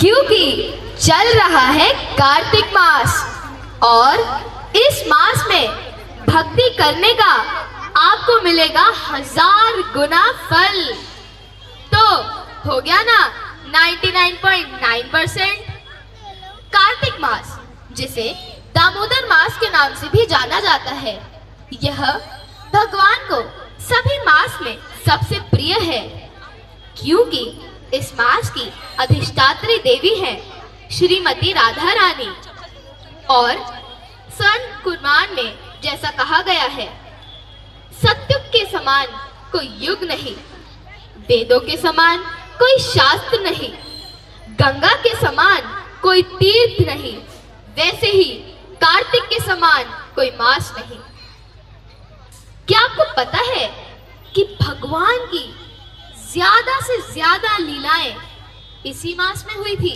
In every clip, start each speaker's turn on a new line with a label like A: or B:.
A: क्योंकि चल रहा है कार्तिक मास और इस मास में भक्ति करने का आपको मिलेगा 1000 गुना फल। तो हो गया ना 99.9%। कार्तिक मास, जिसे दामोदर मास के नाम से भी जाना जाता है, यह भगवान को सभी मास में सबसे प्रिय है, क्योंकि इस मास की अधिष्ठात्री देवी है श्रीमती राधा रानी। और स्वर्ण कुरान में जैसा कहा गया है, सत्युग के समान कोई युग नहीं, वेदों के समान कोई शास्त्र नहीं, गंगा के समान कोई तीर्थ नहीं, वैसे ही कार्तिक के समान कोई मास नहीं। क्या आपको पता है कि भगवान की ज्यादा से ज्यादा लीलाएं इसी मास में हुई थी?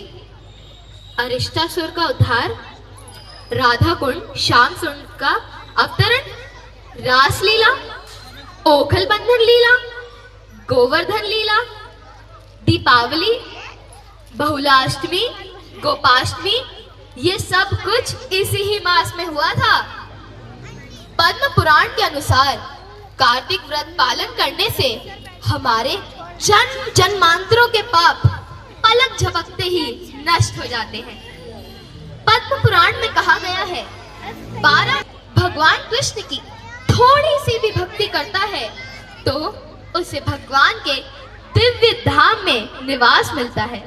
A: अरिष्टासुर का उद्धार, राधा कुंड श्याम सुंदर का अवतरण, रासलीला, ओखल बंधन लीला, गोवर्धन लीला, दीपावली, बहुलाष्टमी, गोपाष्टमी, ये सब कुछ इसी ही मास में हुआ था। पद्म पुराण के अनुसार कार्तिक व्रत पालन करने से हमारे जन्म जन्मांतरों के पाप पलक झपकते ही नष्ट हो जाते हैं। पद्म पुराण में कहा गया है, 12 भगवान कृष्ण की थोड़ी सी भी भक्ति करता है तो उसे भगवान के दिव्य धाम में निवास मिलता है।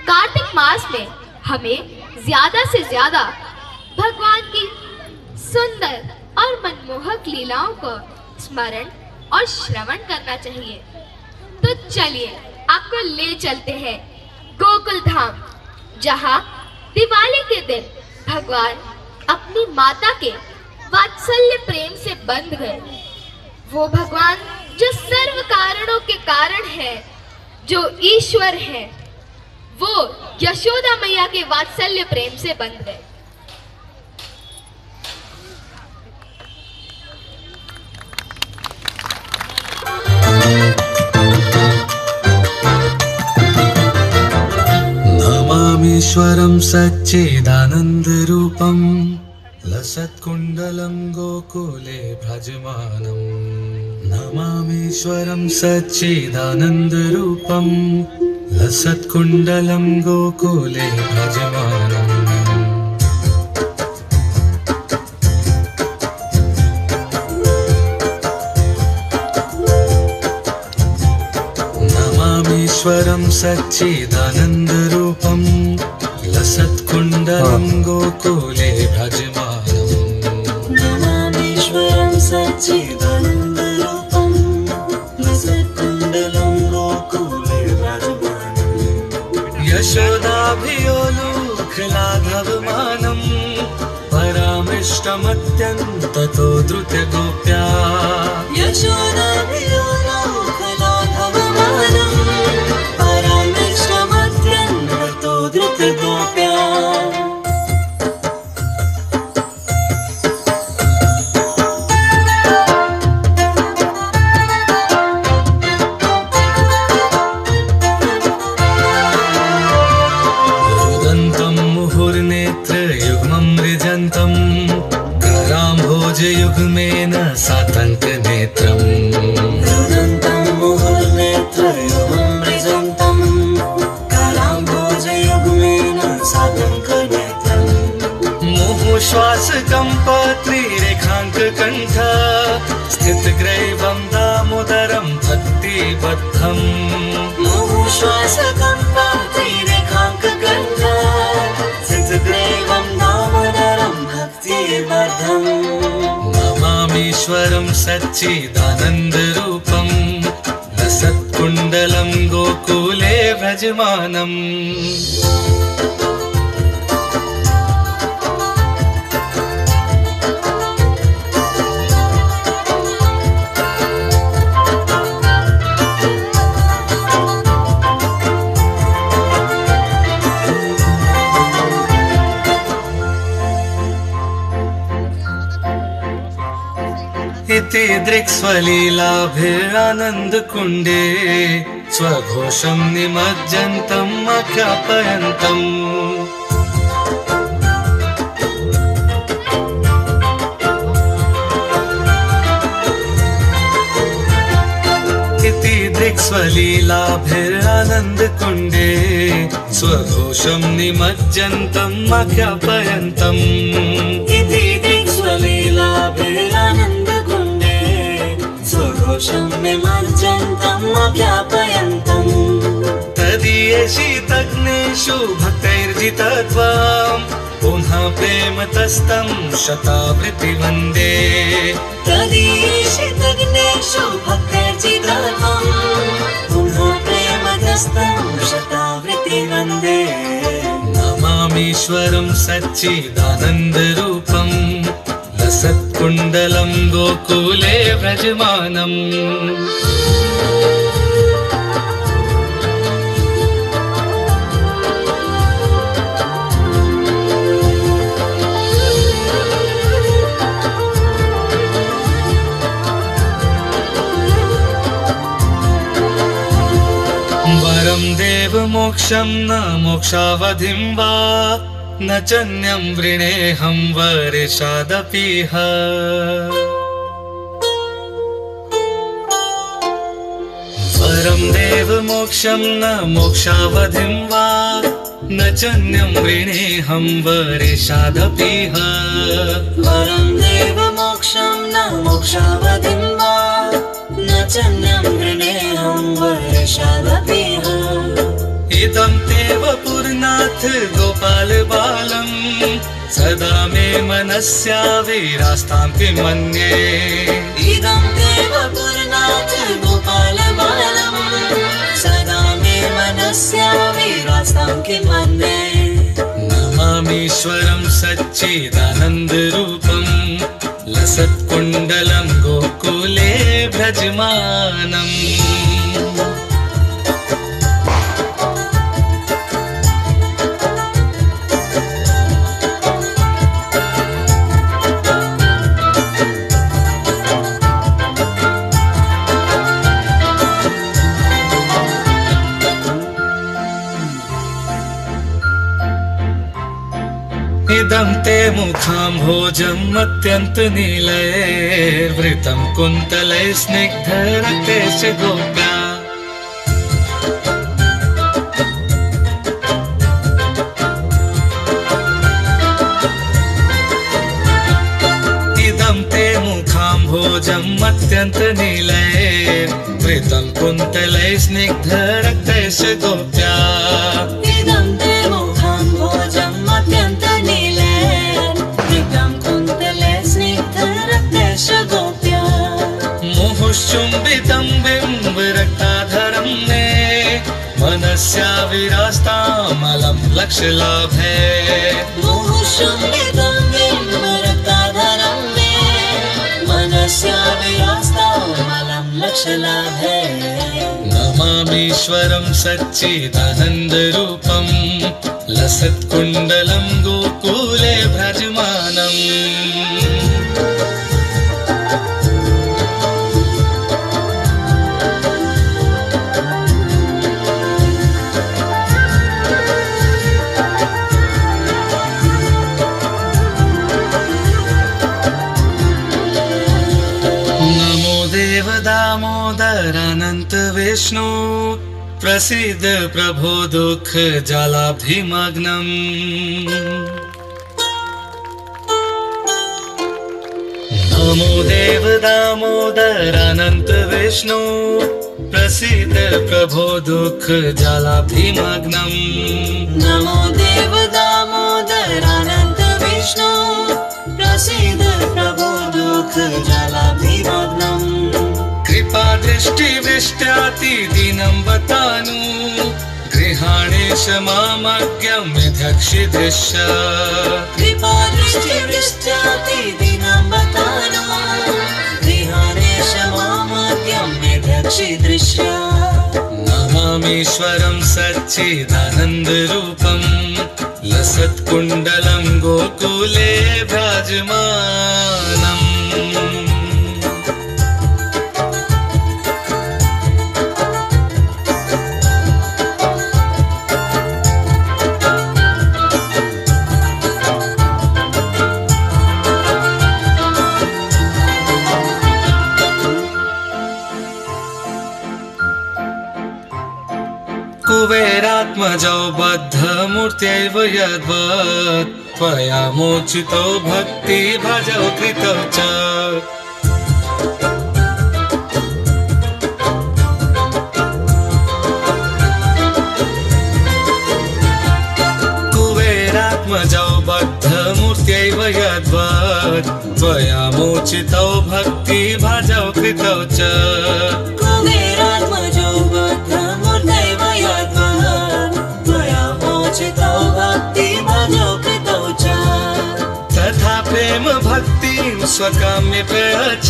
A: कार्तिक मास में हमें ज्यादा से ज्यादा भगवान की सुंदर और मनमोहक लीलाओं को स्मरण और श्रवण करना चाहिए। तो चलिए आपको ले चलते हैं गोकुल धाम, जहाँ दिवाली के दिन भगवान अपनी माता के वात्सल्य प्रेम से बंध गए। वो भगवान जो सर्व कारणों के कारण है, जो ईश्वर है, वो यशोदा मैया के वात्सल्य प्रेम से बंध गए।
B: नमामीश्वरं सच्चिदानन्दरूपं लसत्कुण्डलं गोकुले भ्रजमानं। नमामीश्वरं सच्चिदानन्दरूपं लसत्कुण्डलं गोकुले भ्रजमानम्। नमामीश्वरं सच्चिदानन्दरूपं लसत्कुण्डलं गोकुले भ्रजमानम्।
C: नमामीश्वरं सच्चिदानन्दरूपं लसत्कुण्डलं गोकुले भ्रजमानम्।
B: यशोदाभियोलूखलाघवमानं परामृष्टमत्यन्ततो द्रुतगोप्या।
C: यशोदाभियोलूखलाघवमानं परामृष्टमत्यन्ततो द्रुतगोप्या।
B: युग्मेन सातङ्कनेत्रम्।
C: रुदन्तं मुहुर्नेत्रयुगं मृजन्तं कराम्भोजयुग्मेन सातङ्कनेत्रम्।
B: मुहुश्वासकम्पत्रिरेखाङ्ककण्ठ स्थितग्रैवं दामोदरं भक्तिबद्धम्।
C: मुहुश्वासकम्पत्रिरेखाङ्ककण्ठ स्थितग्रैवं दामोदरं भक्तिबद्धम्।
B: नमामीश्वरं सच्चिदानन्दरूपं लसत्कुण्डलं गोकुले भ्रजमानम्। इति दृक्स्वलीलाभिरानन्दकुण्डे स्वघोषं निमज्जन्तम् आख्यापयन्तम्। इति दृक्स्वलीलाभिरानन्दकुण्डे स्वघोषं निमज्जन्तम् आख्यापयन्तम्।
C: इति दृक्स्वलीलाभिरानन्दकुण्डे स्वघोषं निमज्जन्तम् आख्यापयन्तम्।
B: तदीयशीतग्नेषु भक्तैर्जितत्वाम् पुनः प्रेमतस्तं शतावृत्ति वन्दे।
C: तदीयशीतग्नेषु भक्तैर्जितत्वाम् पुनः प्रेमतस्तं शतावृत्ति वन्दे।
B: नमामीश्वरं सच्चिदानन्दरूपं लसत्कुण्डलं गोकुले व्रजमानम्। वरं देवमोक्षं न मोक्षावधिं वा न चन्यं वृणेऽहं वरेशादपीह। वरं देवमोक्षं न मोक्षावधिं वा न चन्यं वृणेऽहं वरेशादपीह।
C: वरं देवमोक्षं न मोक्षावधिं वा न चन्यं वृणेऽहं वरेशादपीह।
B: इदं ते वपुर्नाथ गोपाल बालम् सदा मे मनस्या विरास्तां किमन्ये।
C: इदं ते वपुर्नाथ गोपाल बालम् सदा मे मनस्या विरास्तां किमन्ये।
B: नमामीश्वरं सच्चिदानन्दरूपं लसत्कुण्डलं गोकुले भ्रजमानम्। इदं ते मुखाम्भोजम् अत्यन्तनीलैर्वृतं कुन्तलैः स्निग्धरक्तैश्च गोप्या। इदं ते मुखाम्भोजम् अत्यन्तनीलैर्वृतं कुन्तलैः स्निग्धरक्तैश्च गोप्या।
C: इदं ते मुखाम्भोजम् अत्यन्तनीलैर्वृतं कुन्तलैः स्निग्धरक्तैश्च गोप्या।
B: मुहुश्चुम्बितं बिम्बरक्ताधरं मे मनस्या विरास्तामलं लक्ष्यलाभे।
C: मुहुश्चुम्बितं बिम्बरक्ताधरं मे मनस्या विरास्तामलं लक्ष्यलाभे।
B: नमामीश्वरं सच्चिदानन्दरूपं लसत्कुण्डलं गोकुले भ्रजमानम्। नमो देव दामोदरानन्त विष्णु प्रसीद प्रभो दुःख जलाब्धिमग्नम्। नमो देव दामोदरानन्त विष्णु प्रसीद प्रभो दुःख जलाब्धिमग्नम्।
C: नमो देव दामोदरानन्त विष्णु प्रसीद प्रभो दुःख जलाभिमग्नम्।
B: कृपा दृष्टिवृष्ट्यातिदीनं बतानु गृहाणेश मामज्ञं विधक्षिदृश्य।
C: कृपा दृष्टिवृष्ट्यातिदीनं बतानु गृहाणेश मामज्ञं विधक्षिदृश्य।
B: नमामीश्वरं सच्चिदानन्दरूपं लसत्कुण्डलं गोकुले भ्राजमानम्। कुबेरात्मजौ बद्धमूर्त्यैव यद्वत् त्वया मोचितो भक्ति भजौ कृतौ च कुबेरात्मजौ बद्धमूर्त्यैव यद्वत् त्वया मोचितो भक्ति भजौ कृतौ च
C: कुबेरात्मजो बद्धमूर्त्यैव यद्वत् त्वया मोचितो भक्ति भजौ कृतौ च
B: तथा प्रेम भक्तिं स्वकाम्य प्रयच्छ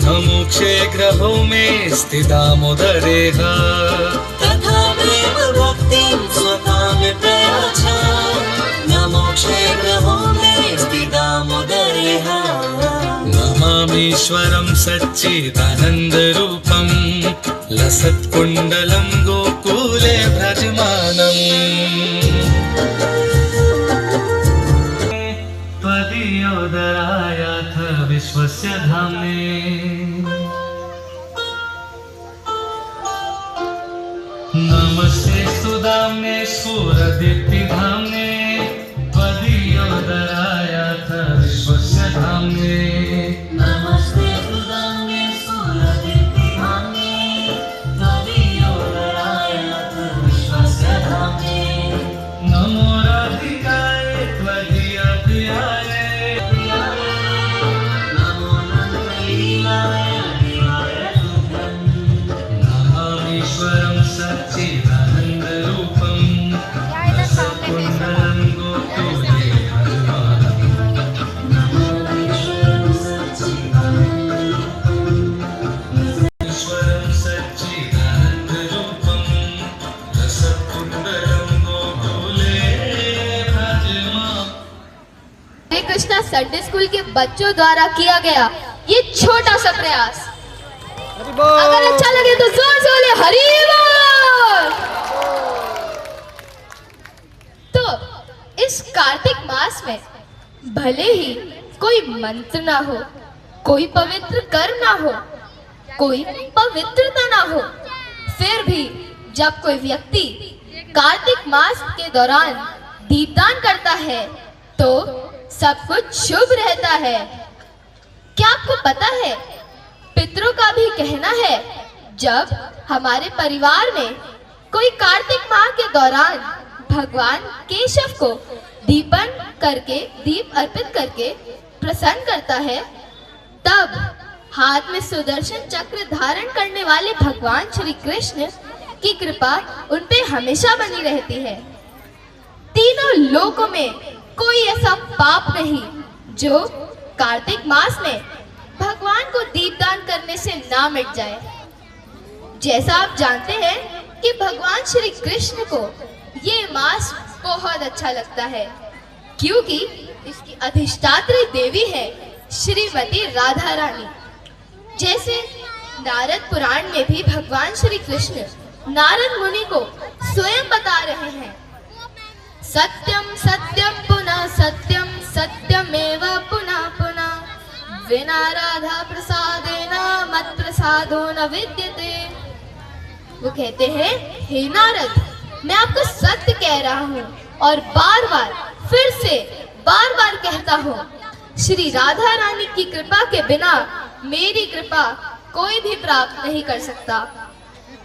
B: न मोक्षे ग्रहो मे स्थिदामोदरेह
C: तथा प्रेम भक्तिं स्वकाम्य प्रयच्छ न मोक्षे ग्रहो मे स्थितामुदरेह
B: नमामीश्वरं सच्चिदानन्दरूपं लसत्कुण्डलं गोकुले भ्रजमानम् त्वदीयोदरायाथ विश्वस्य धाम्ने नमस्ते सुदाम्ने सुरदीप्तिधाम्ने त्वदीयोदरायाथ विश्वस्य धाम्ने
C: नमस्ते सुदाम्ने सुरदीप्तिधाम्ने त्वदीयोदरायाथ विश्वस्य धाम्ने
B: नमो राधिकाय त्वदीयप्रियाय
C: नमो नन्दलीलाय देवाय तुभ्यम्
B: नमामीश्वरं सच्चिदानन्दरूपं लसत्कुण्डलं गोकुले भजमानम् ईश्वरं सच्चिदानन्दरूपं लसत्कुण्डलं गोकुले भजमानम्।
A: श्री कृष्णा संडे स्कूल के बच्चों द्वारा किया गया ये छोटा सा प्रयास अगर अच्छा लगे तो जोर से बोले हरि बोल। तो इस कार्तिक मास में भले ही कोई मंत्र ना हो, कोई पवित्र कर्म ना हो, कोई पवित्रता ना हो, फिर भी जब कोई व्यक्ति कार्तिक मास के दौरान दीपदान करता है तो सब कुछ शुभ रहता है। क्या आपको पता है पितरों का भी कहना है जब हमारे परिवार में कोई कार्तिक माह के दौरान भगवान केशव को दीप अर्पित करके प्रसन्न करता है तब हाथ में सुदर्शन चक्र धारण करने वाले भगवान श्री कृष्ण की कृपा उन पे हमेशा बनी रहती है। तीनों लोकों में कोई ऐसा पाप नहीं जो कार्तिक मास में भगवान को दीपदान करने से ना मिट जाए। जैसा आप जानते हैं कि भगवान श्री कृष्ण को ये मास बहुत अच्छा लगता है क्योंकि इसकी अधिष्ठात्री देवी है श्रीमती राधा रानी। जैसे नारद पुराण में भी भगवान श्री कृष्ण नारद मुनि को स्वयं बता रहे हैं, सत्यम सत्यम पुनः सत्यम सत्यमेव पुनः पुनः विना राधा प्रसादेन मत प्रसादो न विद्यते। वो कहते हैं, हे नारद, मैं आपको सत्य कह रहा हूँ और बार बार फिर से बार बार कहता हूँ, श्री राधा रानी की कृपा के बिना मेरी कृपा कोई भी प्राप्त नहीं कर सकता।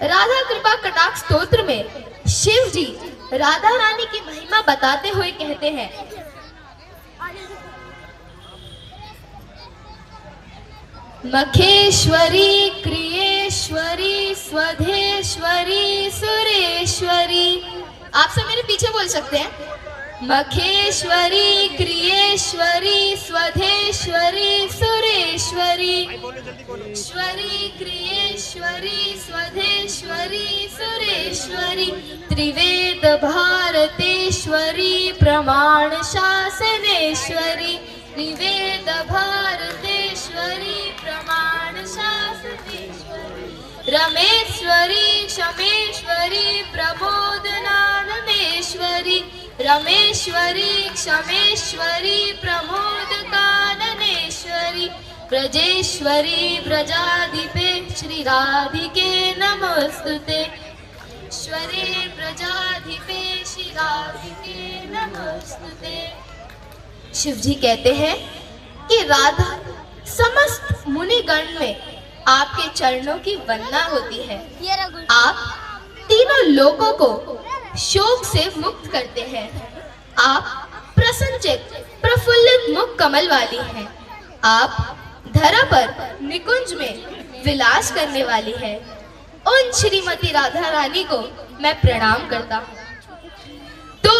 A: राधा कृपा कटाक्ष स्तोत्र में शिव जी राधा रानी की महिमा बताते हुए कहते हैं, मखेश्वरी क्रियेश्वरी स्वधेश्वरी सुरेश्वरी। आप सब मेरे पीछे बोल सकते हैं, मखेश्वरी क्रियेश्वरी स्वधेश्वरी सुरेश्वरी, ईश्वरी क्रियेश्वरी स्वधेश्वरी सुरेश्वरी, त्रिवेद भारतेश्वरी प्रमाण शासनेश्वरी, त्रिवेद भारतेश्वरी प्रमाण शासनेश्वरी, रमेश्वरी क्षमेश्वरी प्रमोदनाननेश्वरी, रमेश्वरी क्षमेश्वरी प्रमोदकाननेश्वरी, ब्रजेश्वरी ब्रजाधिपे श्री राधिके नमोस्तुते। ईश्वरे प्रजाधिपे शिराधिके नमस्तुते। शिव जी कहते हैं कि राधा समस्त मुनिगण में आपके चरणों की वंदना होती है। आप तीनों लोगों को शोक से मुक्त करते हैं। आप प्रसन्नचित्त प्रफुल्लित मुख कमल वाली हैं। आप धरा पर निकुंज में विलास करने वाली है। उन श्रीमती राधा रानी को मैं प्रणाम करता हूँ। तो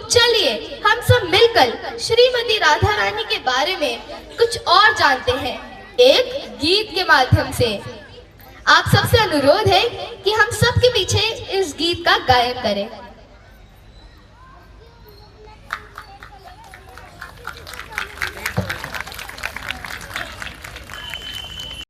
A: चलिए हम सब मिलकर श्रीमती राधा रानी के बारे में कुछ और जानते हैं एक गीत के माध्यम से। आप सबसे अनुरोध है कि हम सबके पीछे इस गीत का गायन करें।